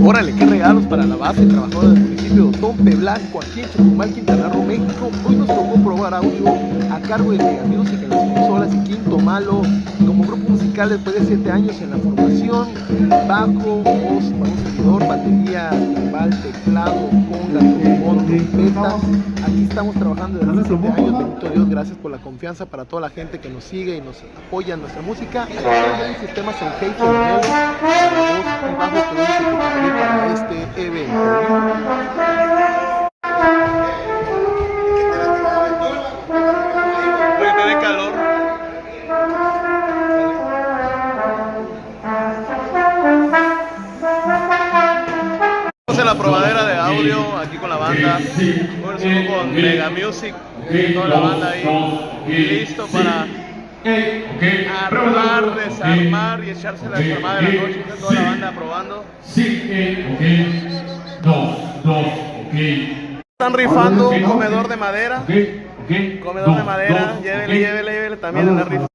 Órale, qué regalos para la base trabajadora del municipio de Otompe Blanco, aquí en Chetumal, Quintana Roo, México. Hoy nos tocó probar audio a cargo de Mega Music en las consolas y Quinto Malo, como grupo musical después de 7 años en la formación, bajo, voz para un servidor, batería, timbal, teclado, conga, trombón, trompeta. Aquí estamos trabajando desde hace 7 años, bendito Dios, gracias por la confianza para toda la gente que nos sigue y nos apoya en nuestra música. Aquí hay sistemas en Sennheiser, voz y bajo que utilicé para este evento. Porque te dé calor. Estamos en la probadera de audio aquí con la banda. Bueno, estamos con Mega Music, toda la banda ahí, listo para armar, desarmar y echarse la desarmada de la noche. Toda la banda probando. Están rifando un comedor de madera. Comedor de madera, llévele también en la rifa.